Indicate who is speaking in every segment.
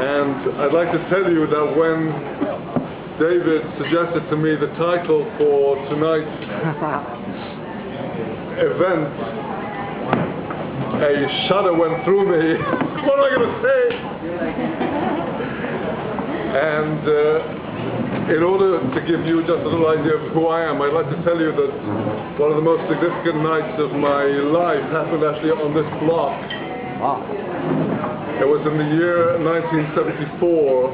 Speaker 1: And I'd like to tell you that when David suggested to me the title for tonight's event, a shudder went through me. What am I going to say? And in order to give you just a little idea of who I am, I'd like to tell you that one of the most significant nights of my life happened actually on this block.
Speaker 2: Wow.
Speaker 1: It was in the year 1974,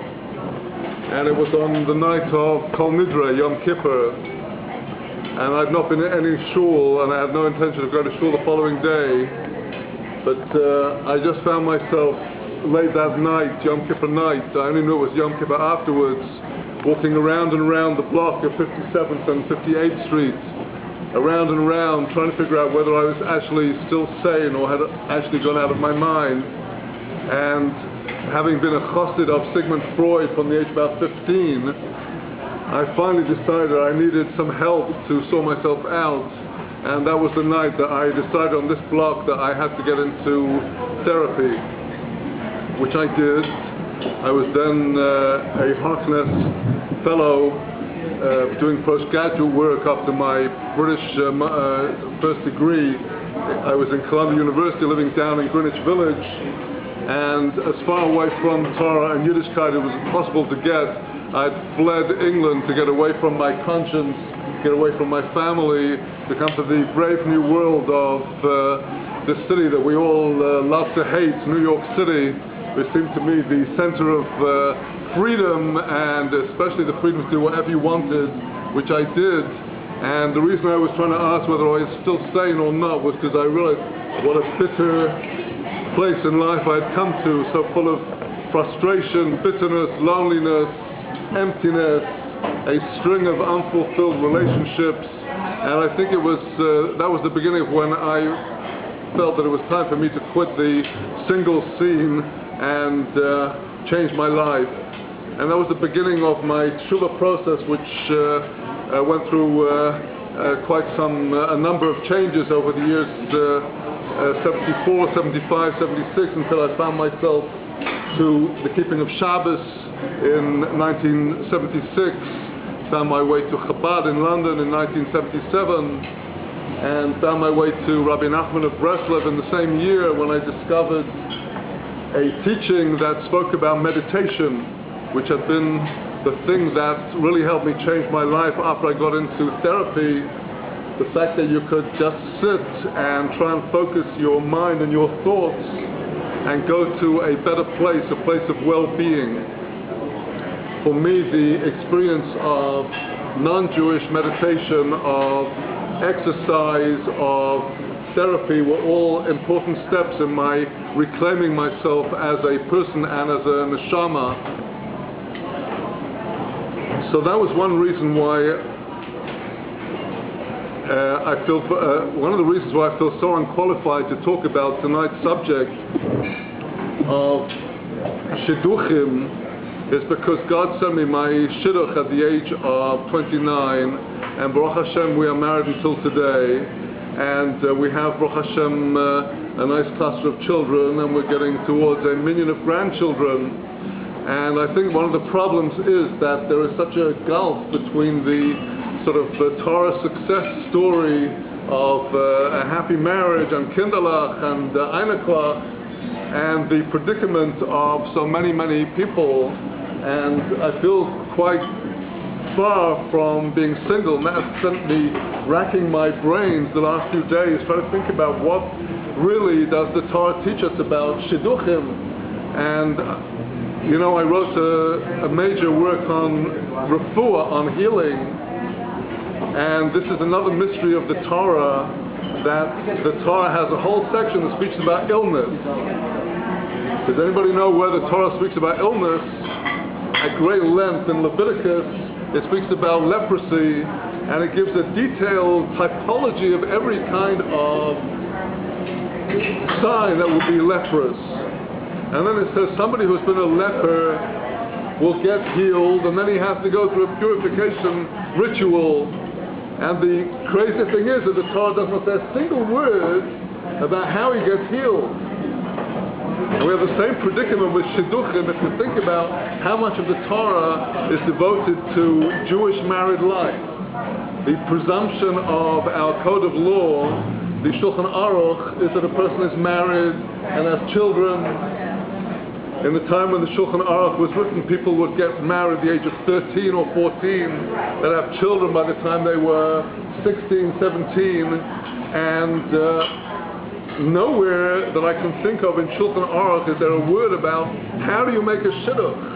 Speaker 1: and it was on the night of Kol Nidre, Yom Kippur, and I'd not been in any shul, and I had no intention of going to shul the following day, but I just found myself late that night, Yom Kippur night, I only knew it was Yom Kippur afterwards, walking around and around the block of 57th and 58th Street, around and around, trying to figure out whether I was actually still sane or had actually gone out of my mind. And having been a chassid of Sigmund Freud from the age of about 15, I finally decided I needed some help to sort myself out, and that was the night that I decided on this block that I had to get into therapy, which I did. I was then a Harkness fellow doing postgraduate work after my British first degree. I was in Columbia University living down in Greenwich Village, and as far away from Torah and Yiddishkeit as it was possible to get. I'd fled England to get away from my conscience, get away from my family, to come to the brave new world of this city that we all love to hate, New York City. It seemed to me the center of freedom, and especially the freedom to do whatever you wanted, which I did. And the reason I was trying to ask whether I was still sane or not was because I realized what a bitter place in life I had come to, so full of frustration, bitterness, loneliness, emptiness, a string of unfulfilled relationships. And I think it was that was the beginning of when I felt that it was time for me to quit the single scene and change my life. And that was the beginning of my tshuva process, which went through quite a number of changes over the years 74, 75, 76, until I found myself to the keeping of Shabbos in 1976, found my way to Chabad in London in 1977, and found my way to Rabbi Nachman of Breslev in the same year, when I discovered a teaching that spoke about meditation, which had been the thing that really helped me change my life after I got into therapy. The fact that you could just sit and try and focus your mind and your thoughts and go to a better place, a place of well-being. For me, the experience of non-Jewish meditation, of exercise, of therapy were all important steps in my reclaiming myself as a person and as a neshama. So that was one reason why I feel, one of the reasons why I feel so unqualified to talk about tonight's subject of shidduchim is because God sent me my shidduch at the age of 29, and Baruch Hashem we are married until today, and we have Baruch Hashem a nice cluster of children, and we're getting towards a million of grandchildren. And I think one of the problems is that there is such a gulf between the sort of the Torah success story of a happy marriage and kinderlach and einigklach, and the predicament of so many people. And I feel quite far from being single, and that has sent me racking my brains the last few days trying to think about what really does the Torah teach us about shidduchim. And you know, I wrote a major work on refuah, on healing, and this is another mystery of the Torah, that the Torah has a whole section that speaks about illness. Does anybody know where the Torah speaks about illness? At great length in Leviticus, it speaks about leprosy, and it gives a detailed typology of every kind of sign that will be leprous. And then it says somebody who's been a leper will get healed, and then he has to go through a purification ritual. And the crazy thing is that the Torah does not say a single word about how he gets healed. And we have the same predicament with shidduchim if you think about how much of the Torah is devoted to Jewish married life. The presumption of our code of law, the Shulchan Aruch, is that a person is married and has children. In the time when the Shulchan Aruch was written, people would get married at the age of 13 or 14, they'd have children by the time they were 16, 17, and nowhere that I can think of in Shulchan Aruch is there a word about how do you make a shidduch.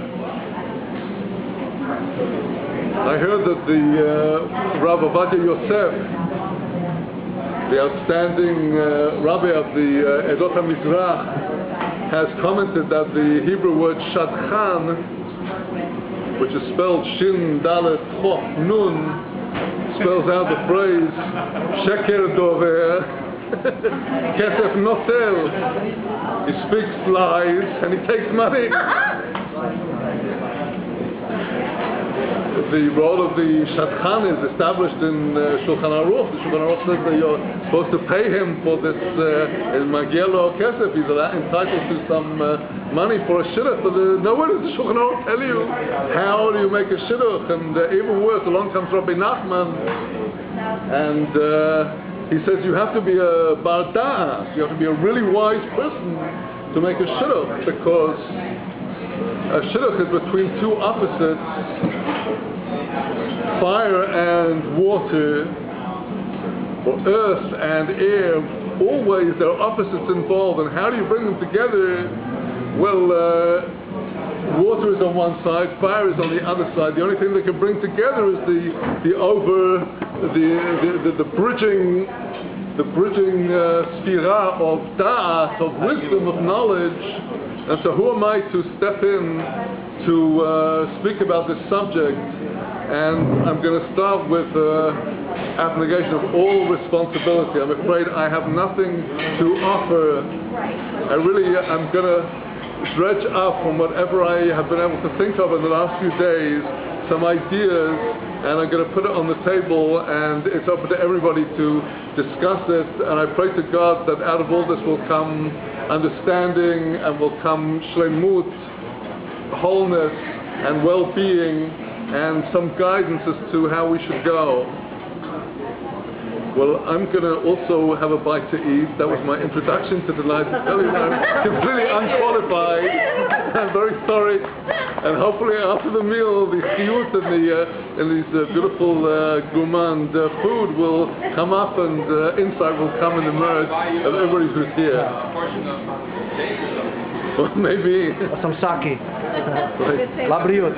Speaker 1: I heard that the Rav Ovadia Yosef, the outstanding rabbi of the Edot HaMizrach, has commented that the Hebrew word shadchan, which is spelled Shin Dalet Chof Nun, spells out the phrase Sheker Dover Kesef Notel. He speaks lies and he takes money. The role of the shadchan is established in Shulchan Aruch. The Shulchan Aruch says that you're supposed to pay him for this Magielo Kesef. He's entitled to some money for a shidduch. But nowhere does the Shulchan Aruch tell you how do you make a shidduch. And even worse, along comes Rabbi Nachman, and he says you have to be a bar da'as. You have to be a really wise person to make a shidduch, because a shidduch is between two opposites, fire and water, or earth and air. Always there are opposites involved, and how do you bring them together? Well, water is on one side, fire is on the other side. The only thing they can bring together is the bridging sphira of da'at, of wisdom, of knowledge. And so who am I to step in to speak about this subject? And I'm going to start with abnegation of all responsibility. I'm afraid I have nothing to offer. I'm going to dredge up from whatever I have been able to think of in the last few days, some ideas, and I'm going to put it on the table, and it's open to everybody to discuss it. And I pray to God that out of all this will come understanding, and will come shlemut, wholeness, and well-being, and some guidance as to how we should go. Well, I'm going to also have a bite to eat. That was my introduction to tonight. I'm completely unqualified. I'm very sorry. And hopefully after the meal, the chiyut and these beautiful gourmand food will come up, and insight will come and emerge of everybody who's here. Well, maybe.
Speaker 2: Some sake. La briut.